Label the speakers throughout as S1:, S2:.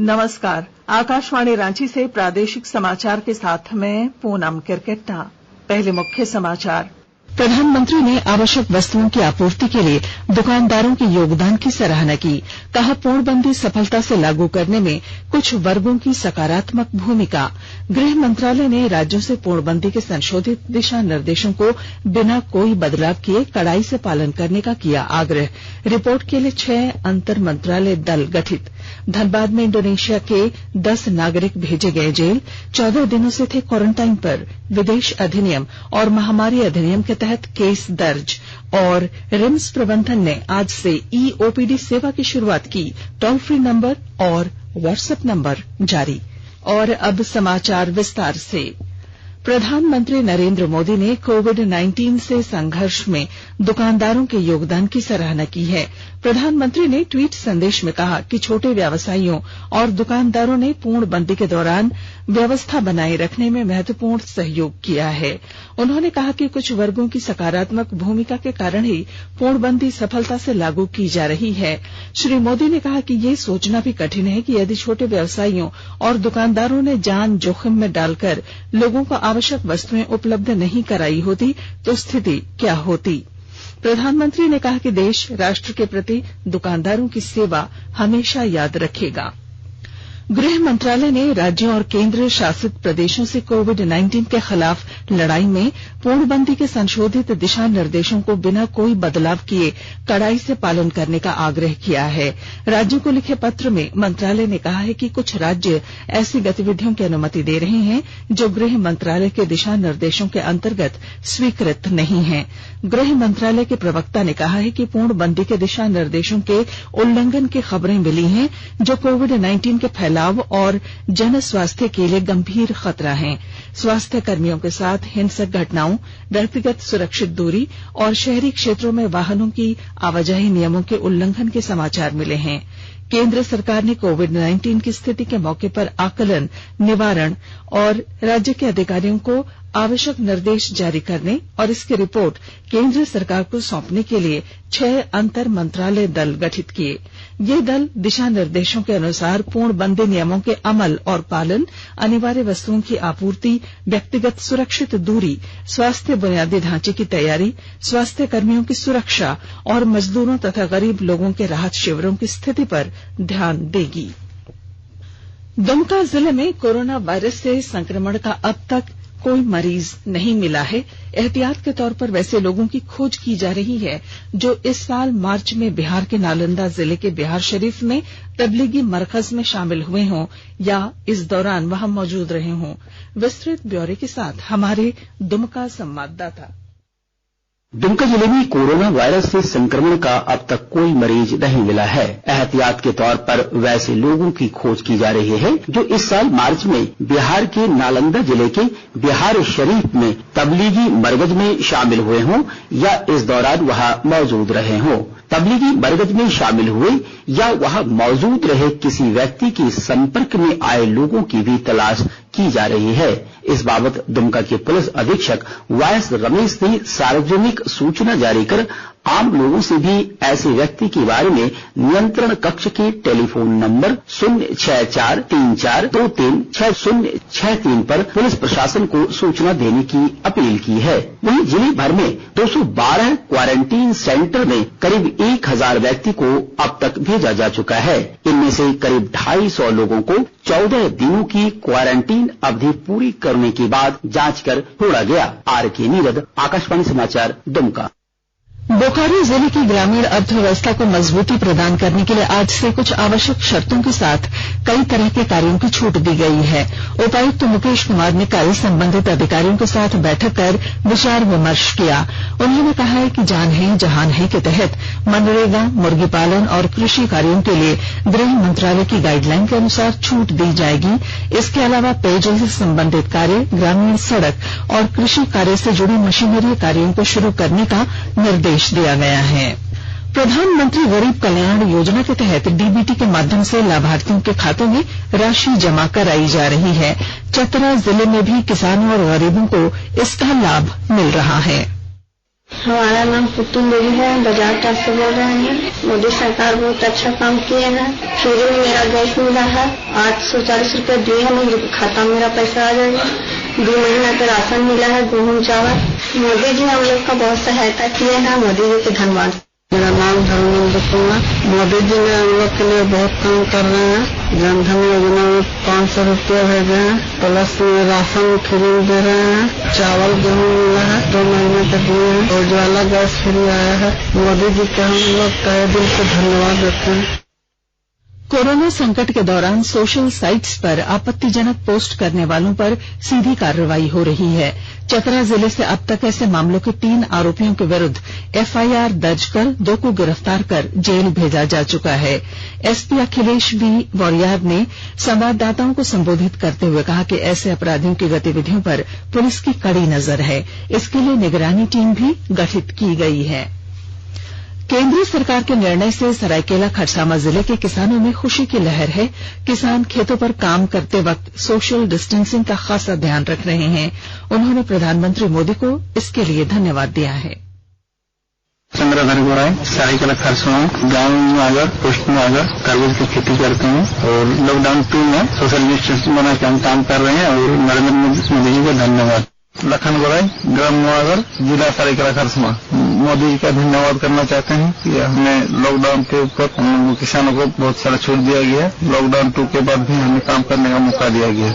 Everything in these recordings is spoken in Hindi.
S1: नमस्कार। आकाशवाणी रांची से प्रादेशिक समाचार के साथ मैं पूनम किरकेट्टा। पहले मुख्य समाचार। प्रधानमंत्री ने आवश्यक वस्तुओं की आपूर्ति के लिए दुकानदारों के योगदान की सराहना की। कहा, पूर्णबंदी सफलता से लागू करने में कुछ वर्गों की सकारात्मक भूमिका। गृह मंत्रालय ने राज्यों से पूर्णबंदी के संशोधित दिशा निर्देशों को बिना कोई बदलाव किए कड़ाई से पालन करने का किया आग्रह। रिपोर्ट के लिए 6 अंतर मंत्रालय दल गठित। धनबाद में इंडोनेशिया के 10 नागरिक भेजे गए जेल। 14 दिनों से थे क्वारंटाइन पर। विदेश अधिनियम और महामारी अधिनियम के तहत केस दर्ज। और रिम्स प्रबंधन ने आज से ई-ओपीडी सेवा की शुरुआत की। टोल फ्री नंबर और व्हाट्सएप नंबर जारी। और अब समाचार विस्तार से। प्रधानमंत्री नरेंद्र मोदी ने कोविड-19 से संघर्ष में दुकानदारों के योगदान की सराहना की है। प्रधानमंत्री ने ट्वीट संदेश में कहा कि छोटे व्यवसायियों और दुकानदारों ने पूर्णबंदी के दौरान व्यवस्था बनाए रखने में महत्वपूर्ण सहयोग किया है। उन्होंने कहा कि कुछ वर्गों की सकारात्मक भूमिका के कारण ही पूर्णबंदी सफलता से लागू की जा रही है। श्री मोदी ने कहा कि ये सोचना भी कठिन है कि यदि छोटे व्यवसायियों और दुकानदारों ने जान जोखिम में डालकर लोगों को आवश्यक वस्तुएं उपलब्ध नहीं कराई होती तो स्थिति क्या होती। प्रधानमंत्री ने कहा कि देश राष्ट्र के प्रति दुकानदारों की सेवा हमेशा याद रखेगा। गृह मंत्रालय ने राज्यों और केंद्र शासित प्रदेशों से कोविड-19 के खिलाफ लड़ाई में पूर्णबंदी के संशोधित दिशा निर्देशों को बिना कोई बदलाव किए कड़ाई से पालन करने का आग्रह किया है। राज्यों को लिखे पत्र में मंत्रालय ने कहा है कि कुछ राज्य ऐसी गतिविधियों की अनुमति दे रहे हैं जो गृह मंत्रालय के दिशा निर्देशों के अंतर्गत स्वीकृत नहीं है। गृह मंत्रालय के प्रवक्ता ने कहा है कि पूर्णबंदी के दिशा निर्देशों के उल्लंघन की खबरें मिली हैं जो कोविड-19 के फैलाव और जन स्वास्थ्य के लिए गंभीर खतरा है। स्वास्थ्य कर्मियों के साथ हिंसक घटनाओं, व्यक्तिगत सुरक्षित दूरी और शहरी क्षेत्रों में वाहनों की आवाजाही नियमों के उल्लंघन के समाचार मिले हैं। केंद्र सरकार ने कोविड-19 की स्थिति के मौके पर आकलन, निवारण और राज्य के अधिकारियों को आवश्यक निर्देश जारी करने और इसकी रिपोर्ट केंद्र सरकार को सौंपने के लिए 6 अंतर मंत्रालय दल गठित किए। ये दल दिशा निर्देशों के अनुसार पूर्णबंदी नियमों के अमल और पालन, अनिवार्य वस्तुओं की आपूर्ति, व्यक्तिगत सुरक्षित दूरी, स्वास्थ्य बुनियादी ढांचे की तैयारी, स्वास्थ्य कर्मियों की सुरक्षा और मजदूरों तथा गरीब लोगों के राहत शिविरों की स्थिति पर ध्यान देगी। दुमका जिले में कोरोना वायरस से संक्रमण का अब तक कोई मरीज नहीं मिला है। एहतियात के तौर पर वैसे लोगों की खोज की जा रही है जो इस साल मार्च में बिहार के नालंदा जिले के बिहार शरीफ में तबलीगी मरकज में शामिल हुए हों या इस दौरान वहां मौजूद रहे हों। विस्तृत ब्यौरे के साथ हमारे दुमका संवाददाता।
S2: दुमका जिले में कोरोना वायरस से संक्रमण का अब तक कोई मरीज नहीं मिला है। एहतियात के तौर पर वैसे लोगों की खोज की जा रही है जो इस साल मार्च में बिहार के नालंदा जिले के बिहार शरीफ में तबलीगी मरकज में शामिल हुए हों या इस दौरान वहां मौजूद रहे हों। तबलीगी मरकज में शामिल हुए या वहां मौजूद रहे किसी व्यक्ति के संपर्क में आए लोगों की भी तलाश की जा रही है। इस बाबत दुमका के पुलिस अधीक्षक वायस रमेश ने सार्वजनिक सूचना जारी कर आम लोगों से भी ऐसे व्यक्ति के बारे में नियंत्रण कक्ष के टेलीफोन नंबर 06434236063 पर पुलिस प्रशासन को सूचना देने की अपील की है। वहीं जिले भर में 212 क्वारंटीन सेंटर में करीब 1000 व्यक्ति को अब तक भेजा जा चुका है। इनमें से करीब 250 लोगों को 14 दिनों की क्वारंटीन अवधि पूरी करने के बाद जांच कर छोड़ा गया। आर.के. नीरद, आकाशवाणी समाचार, दुमका।
S1: बोकारो जिले की ग्रामीण अर्थव्यवस्था को मजबूती प्रदान करने के लिए आज से कुछ आवश्यक शर्तों के साथ कई तरह के कार्यों की छूट दी गई है। उपायुक्त मुकेश कुमार ने कल संबंधित अधिकारियों के साथ बैठक कर विचार विमर्श किया। उन्होंने कहा है कि जान है जहान है के तहत मनरेगा, मुर्गी पालन और कृषि कार्यों के लिए गृह मंत्रालय की गाइडलाइन के अनुसार छूट दी जाएगी। इसके अलावा पेयजल से संबंधित कार्य, ग्रामीण सड़क और कृषि कार्य से जुड़ी मशीनरी कार्यों को शुरू करने का निर्देश दिया गया है। प्रधानमंत्री गरीब कल्याण योजना के तहत डीबीटी के माध्यम से लाभार्थियों के खातों में राशि जमा कराई जा रही है। चतरा जिले में भी किसानों और गरीबों को इसका लाभ मिल रहा है।
S3: हमारा नाम पुतुल देवी है, बाजार टाप से बोल रहे हैं। मोदी सरकार बहुत अच्छा काम किए हैं। फ्री में मेरा गैस मिला है, 840 रुपए दिए हैं, मुझे खाता में मेरा पैसा आ जाएगा। 2 महीना का राशन मिला है, गेहूँ चावल। मोदी जी हम लोग का बहुत सहायता किए हैं, मोदी जी को धन्यवाद। मेरा नाम धर्मेंद्र कुमार। मोदी जी ने हम लोग के लिए बहुत काम कर रहे हैं। जनधन योजना में 500 रुपया भेजे हैं, प्लस राशन फ्री दे रहे हैं। चावल गेहूँ मिला है, 2 महीने का दिए हैं। उज्ज्वला गैस फ्री आया है। मोदी जी का हम लोग तहे दिल से धन्यवाद देते हैं।
S1: कोरोना संकट के दौरान सोशल साइट्स पर आपत्तिजनक पोस्ट करने वालों पर सीधी कार्रवाई हो रही है। चतरा जिले से अब तक ऐसे मामलों के 3 आरोपियों के विरुद्ध एफआईआर दर्ज कर 2 को गिरफ्तार कर जेल भेजा जा चुका है। एसपी अखिलेश बी वॉरियर ने संवाददाताओं को संबोधित करते हुए कहा कि ऐसे अपराधियों की गतिविधियों पर पुलिस की कड़ी नजर है। इसके लिए निगरानी टीम भी गठित की गई है। केंद्र सरकार के निर्णय से सरायकेला खरसावां जिले के किसानों में खुशी की लहर है। किसान खेतों पर काम करते वक्त सोशल डिस्टेंसिंग का खासा ध्यान रख रहे हैं। उन्होंने प्रधानमंत्री मोदी को इसके लिए धन्यवाद दिया है।
S4: चंद्रधर गोराई, सरायकेला खरसावां गांव में आकर पोस्ट में आकर तरबूज की खेती करते हैं और लॉकडाउन 2 में सोशल डिस्टेंसिंग बना के हम काम कर रहे हैं और नरेंद्र मोदी जी को धन्यवाद। लखन गोराई, ग्राम मुआगर, जिला सरायकेला खरसावां। मोदी जी का धन्यवाद करना चाहते हैं कि हमें लॉकडाउन के ऊपर हम किसानों को बहुत सारा छूट दिया गया है। लॉकडाउन 2 के बाद भी हमें काम करने का मौका दिया गया है।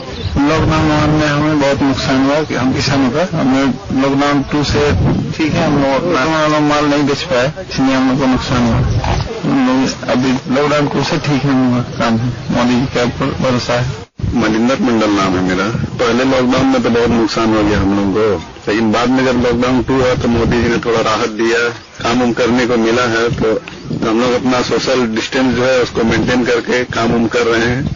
S4: लॉकडाउन में हमें बहुत नुकसान हुआ कि हम किसानों का हमें लॉकडाउन 2 से ठीक है, हम लोग अपना माल नहीं बेच पाए, इसलिए हम लोग को नुकसान हुआ। हम लोग अभी लॉकडाउन 2 से ठीक है, काम है। मोदी जी का भरोसा है।
S5: मनिंदर मंडल नाम है मेरा। पहले लॉकडाउन में तो बहुत नुकसान हो गया हम लोगों को, लेकिन बाद में जब लॉकडाउन 2 हुआ तो मोदी जी ने थोड़ा राहत दिया, काम करने को मिला है। तो हम लोग अपना सोशल डिस्टेंस जो है उसको मेंटेन करके काम कर रहे हैं।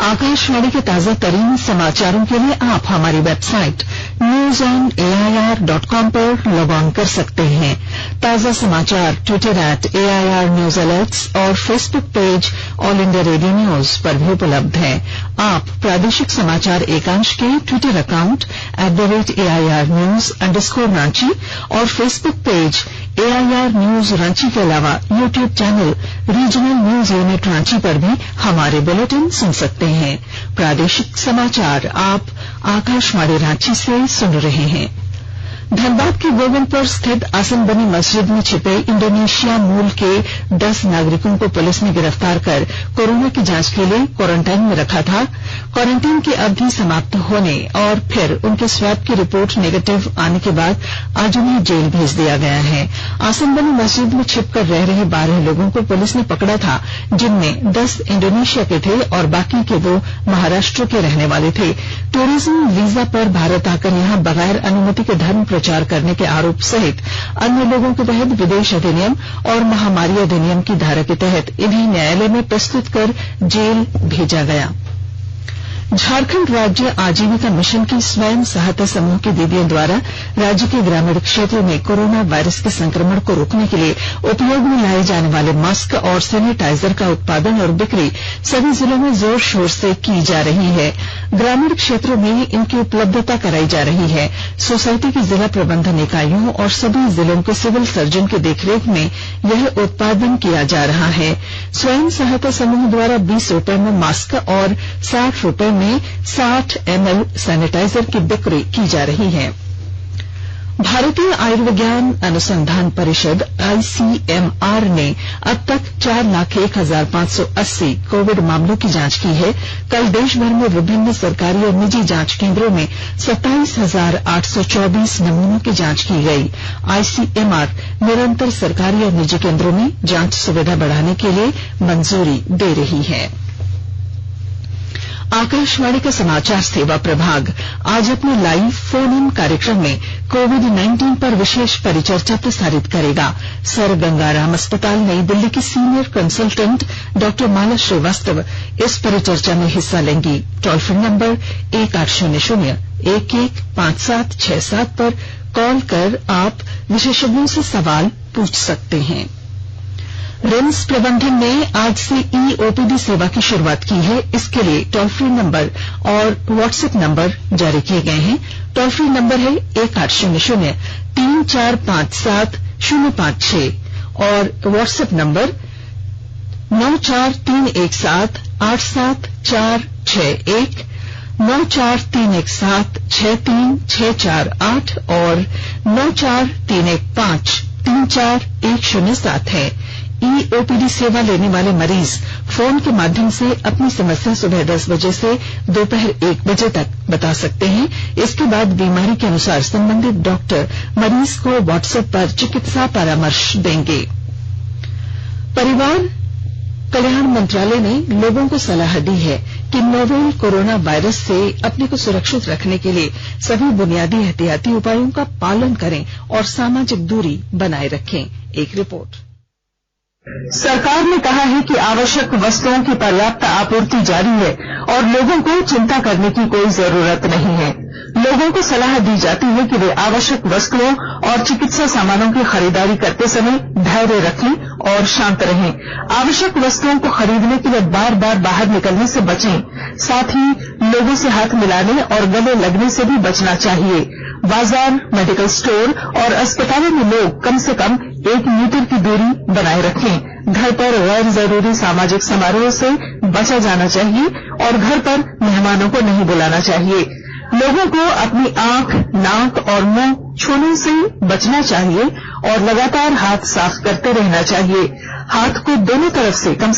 S1: आकाशवाणी के ताजा तरीन समाचारों के लिए आप हमारी वेबसाइट newsonair.com पर लॉग ऑन कर सकते हैं। ताजा समाचार ट्विटर @AIRNewsAlerts और Facebook page all India radio news पर भी उपलब्ध है। आप प्रादेशिक समाचार एकांश के ट्विटर अकाउंट @AIRNews_रांची और Facebook page AIR news Ranchi के अलावा YouTube channel regional news unit Ranchi पर भी हमारे बुलेटिन सुन सकते हैं। प्रादेशिक समाचार आप आकाशवाणी रांची से सुन रहे हैं। धनबाद के गोविंदपुर स्थित आसनबनी मस्जिद में छिपे इंडोनेशिया मूल के 10 नागरिकों को पुलिस ने गिरफ्तार कर कोरोना की जांच के लिए क्वारंटाइन में रखा था। क्वारंटाइन की अवधि समाप्त होने और फिर उनके स्वैब की रिपोर्ट नेगेटिव आने के बाद आज उन्हें जेल भेज दिया गया है। आसनबनी मस्जिद में छिपकर रह रहे 12 लोगों को पुलिस ने पकड़ा था, जिनमें 10 इंडोनेशिया के थे और बाकी के 2 महाराष्ट्र के रहने वाले थे। टूरिज्म वीजा पर भारत आकर यहां बगैर अनुमति के धर्म प्रचार करने के आरोप सहित अन्य लोगों के तहत विदेश अधिनियम और महामारी अधिनियम की धारा के तहत इन्हें न्यायालय में प्रस्तुत कर जेल भेजा गया। झारखंड राज्य आजीविका मिशन की स्वयं सहायता समूह की दीदियों द्वारा राज्य के ग्रामीण क्षेत्रों में कोरोना वायरस के संक्रमण को रोकने के लिए उपयोग में लाए जाने वाले मास्क और सैनिटाइजर का उत्पादन और बिक्री सभी जिलों में जोर शोर से की जा रही है। ग्रामीण क्षेत्रों में इनकी उपलब्धता कराई जा रही है। सोसाइटी की जिला प्रबंधन इकाइयों और सभी जिलों के सिविल सर्जन की देखरेख में यह उत्पादन किया जा रहा है। स्वयं सहायता समूह द्वारा 20 रुपए में मास्क और 60 रुपए में 60 ml सैनिटाइजर की बिक्री की जा रही है। भारतीय आयुर्विज्ञान अनुसंधान परिषद ICMR ने अब तक 4,01,580 कोविड मामलों की जांच की है। कल देश भर में विभिन्न सरकारी और निजी जांच केंद्रों में 27,824 नमूनों की जांच की गई। ICMR निरंतर सरकारी और निजी केंद्रों में जांच सुविधा बढ़ाने के लिए मंजूरी दे रही है। आकाशवाणी का समाचार सेवा प्रभाग आज अपने लाइव फोन इन कार्यक्रम में कोविड-19 पर विशेष परिचर्चा प्रसारित करेगा। सर गंगाराम अस्पताल नई दिल्ली की senior consultant doctor Mala Srivastava इस परिचर्चा में हिस्सा लेंगी। टोल फ्री नंबर 1800-115767 पर कॉल कर आप विशेषज्ञों से सवाल पूछ सकते हैं। रिम्स प्रबंधन ने आज से ई-ओपीडी सेवा की शुरुआत की है। इसके लिए टोल फ्री नंबर और व्हाट्सएप नंबर जारी किए गए हैं। टोल फ्री नंबर है 1800-3457-056 और व्हाट्सएप नंबर 943178746 943176368 और 94315341007 है। ई-ओपीडी सेवा लेने वाले मरीज फोन के माध्यम से अपनी समस्या सुबह 10 बजे से दोपहर 1 बजे तक बता सकते हैं। इसके बाद बीमारी के अनुसार संबंधित डॉक्टर मरीज को व्हाट्सएप पर चिकित्सा परामर्श देंगे। परिवार कल्याण मंत्रालय ने लोगों को सलाह दी है कि नोवेल कोरोना वायरस से अपने को सुरक्षित रखने के लिए सभी बुनियादी एहतियाती उपायों का पालन करें और सामाजिक दूरी बनाए रखें। एक रिपोर्ट।
S6: सरकार ने कहा है कि आवश्यक वस्तुओं की पर्याप्त आपूर्ति जारी है और लोगों को चिंता करने की कोई जरूरत नहीं है। लोगों को सलाह दी जाती है कि वे आवश्यक वस्तुओं और चिकित्सा सामानों की खरीदारी करते समय धैर्य रखें और शांत रहें। आवश्यक वस्तुओं को खरीदने के लिए बार बार बाहर निकलने से बचें। साथ ही लोगों से हाथ मिलाने और गले लगने से भी बचना चाहिए। बाजार, मेडिकल स्टोर और अस्पतालों में लोग कम से कम 1 मीटर की दूरी बनाए रखें। घर पर गैर जरूरी सामाजिक समारोह से बचा जाना चाहिए और घर पर मेहमानों को नहीं बुलाना चाहिए। लोगों को अपनी आंख, नाक और मुंह छूने से बचना चाहिए और लगातार हाथ साफ करते रहना चाहिए। हाथ को दोनों तरफ से कम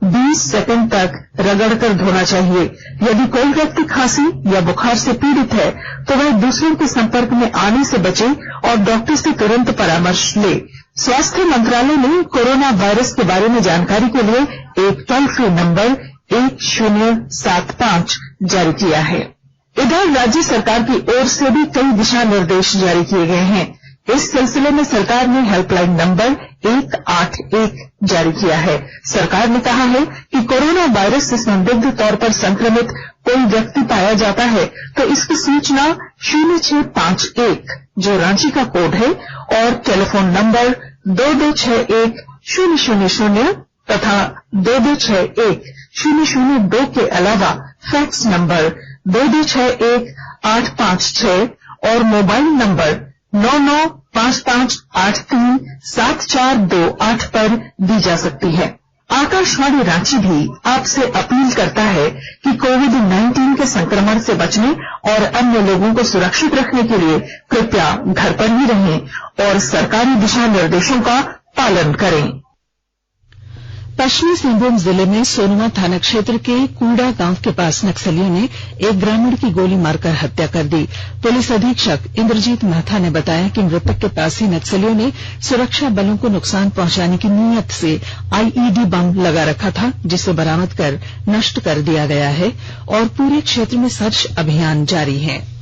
S6: 20 सेकंड तक रगड़कर धोना चाहिए। यदि कोई व्यक्ति खांसी या बुखार से पीड़ित है तो वह दूसरों के संपर्क में आने से बचे और डॉक्टर से तुरंत परामर्श ले। स्वास्थ्य मंत्रालय ने कोरोना वायरस के बारे में जानकारी के लिए एक टोल फ्री नंबर 1075 जारी किया है। इधर राज्य सरकार की ओर से भी कई दिशा निर्देश जारी किए गए हैं। इस सिलसिले में सरकार ने हेल्पलाइन नंबर 181 जारी किया है। सरकार ने कहा है कि कोरोना वायरस से संदिग्ध तौर पर संक्रमित कोई व्यक्ति पाया जाता है तो इसकी सूचना 0651 जो रांची का कोड है और टेलीफोन नंबर 2261-000 तथा 2261-002 के अलावा फैक्स नंबर 2261-856 और मोबाइल नंबर 9955837428 पर दी जा सकती है। आकाशवाणी रांची भी आपसे अपील करता है कि कोविड-19 के संक्रमण से बचने और अन्य लोगों को सुरक्षित रखने के लिए कृपया घर पर ही रहें और सरकारी दिशा निर्देशों का पालन करें।
S1: पश्चिमी सिंहभूम जिले में सोनुआ थाना क्षेत्र के कूड़ा गांव के पास नक्सलियों ने एक ग्रामीण की गोली मारकर हत्या कर दी। पुलिस अधीक्षक इंद्रजीत महथा ने बताया कि मृतक के पास ही नक्सलियों ने सुरक्षा बलों को नुकसान पहुंचाने की नीयत से आईईडी बम लगा रखा था, जिसे बरामद कर नष्ट कर दिया गया है और पूरे क्षेत्र में सर्च अभियान जारी है।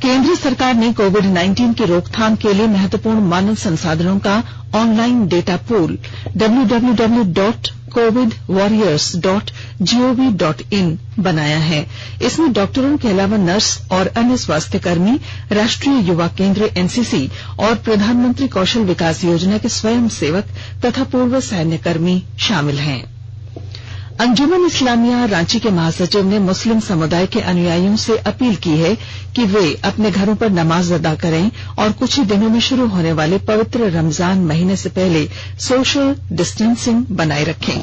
S1: केंद्र सरकार ने कोविड-19 की रोकथाम के लिए महत्वपूर्ण मानव संसाधनों का ऑनलाइन डेटा पूल www.covidwarriors.gov.in बनाया है। इसमें डॉक्टरों के अलावा नर्स और अन्य स्वास्थ्यकर्मी, राष्ट्रीय युवा केंद्र एनसीसी और प्रधानमंत्री कौशल विकास योजना के स्वयं सेवक तथा पूर्व सैन्यकर्मी शामिल हैं। अंजुमन इस्लामिया रांची के महासचिव ने मुस्लिम समुदाय के अनुयायियों से अपील की है कि वे अपने घरों पर नमाज अदा करें और कुछ ही दिनों में शुरू होने वाले पवित्र रमजान महीने से पहले सोशल डिस्टेंसिंग बनाए रखें।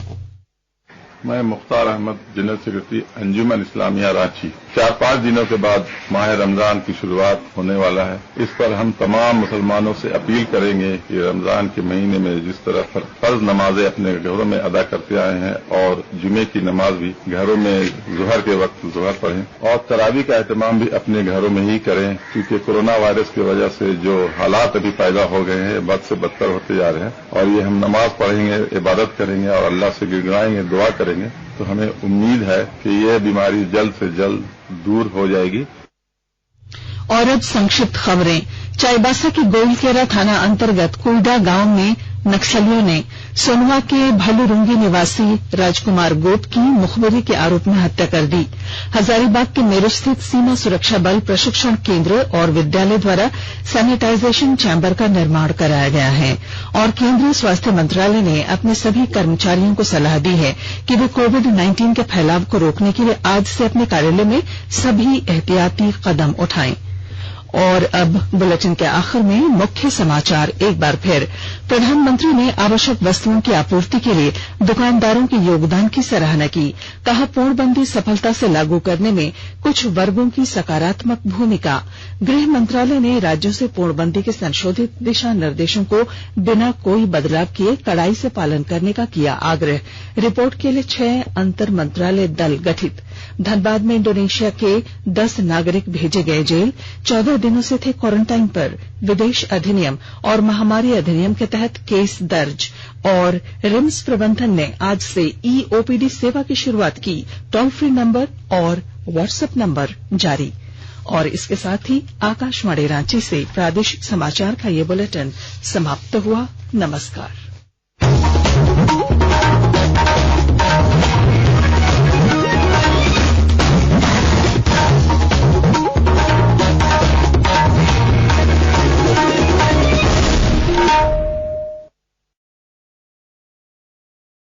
S7: मैं मुख्तार अहमद, जनरल सेक्रेटरी अंजुमन इस्लामिया रांची। 4-5 दिनों के बाद माह रमजान की शुरुआत होने वाला है। इस पर हम तमाम मुसलमानों से अपील करेंगे कि रमजान के महीने में जिस तरह फर्ज नमाजें अपने घरों में अदा करते आए हैं और जुमे की नमाज भी घरों में जुहर के वक्त जुहर पढ़ें और तरावी का एहतमाम भी अपने घरों में ही करें, क्योंकि कोरोना वायरस की वजह से जो हालात अभी पैदा हो गए हैं बद से बदतर होते जा रहे हैं और ये हम नमाज पढ़ेंगे, इबादत करेंगे और अल्लाह से गिड़गिड़ाएंगे, दुआ करेंगे तो हमें उम्मीद है कि यह बीमारी जल्द से जल्द दूर हो जाएगी।
S1: और अब संक्षिप्त खबरें। चाईबासा के गोइलकेरा थाना अंतर्गत कुईडा गांव में नक्सलियों ने सोनवा के भलुरुंगी निवासी राजकुमार गोप की मुखबिरी के आरोप में हत्या कर दी। हजारीबाग के मेरठ स्थित सीमा सुरक्षा बल प्रशिक्षण केंद्र और विद्यालय द्वारा सैनिटाइजेशन चैंबर का निर्माण कराया गया है और केंद्रीय स्वास्थ्य मंत्रालय ने अपने सभी कर्मचारियों को सलाह दी है कि वे कोविड-19 के फैलाव को रोकने के लिए आज से अपने कार्यालय में सभी एहतियाती कदम उठाएं। और अब बुलेटिन के आखिर में मुख्य समाचार एक बार फिर। प्रधानमंत्री ने आवश्यक वस्तुओं की आपूर्ति के लिए दुकानदारों के योगदान की सराहना की। कहा, पूर्णबंदी सफलता से लागू करने में कुछ वर्गों की सकारात्मक भूमिका। गृह मंत्रालय ने राज्यों से पूर्णबंदी के संशोधित दिशा निर्देशों को बिना कोई बदलाव किए कड़ाई से पालन करने का किया आग्रह। रिपोर्ट के लिए 6 अंतर मंत्रालय दल गठित। धनबाद में इंडोनेशिया के 10 नागरिक भेजे गए जेल। 14 दिनों से थे क्वारंटाइन पर। विदेश अधिनियम और महामारी अधिनियम के तहत केस दर्ज। और रिम्स प्रबंधन ने आज से ई-ओपीडी सेवा की शुरुआत की। टोल फ्री नंबर और व्हाट्सएप नंबर जारी। और इसके साथ ही आकाशवाणी रांची से प्रादेशिक समाचार का ये बुलेटिन समाप्त हुआ। नमस्कार।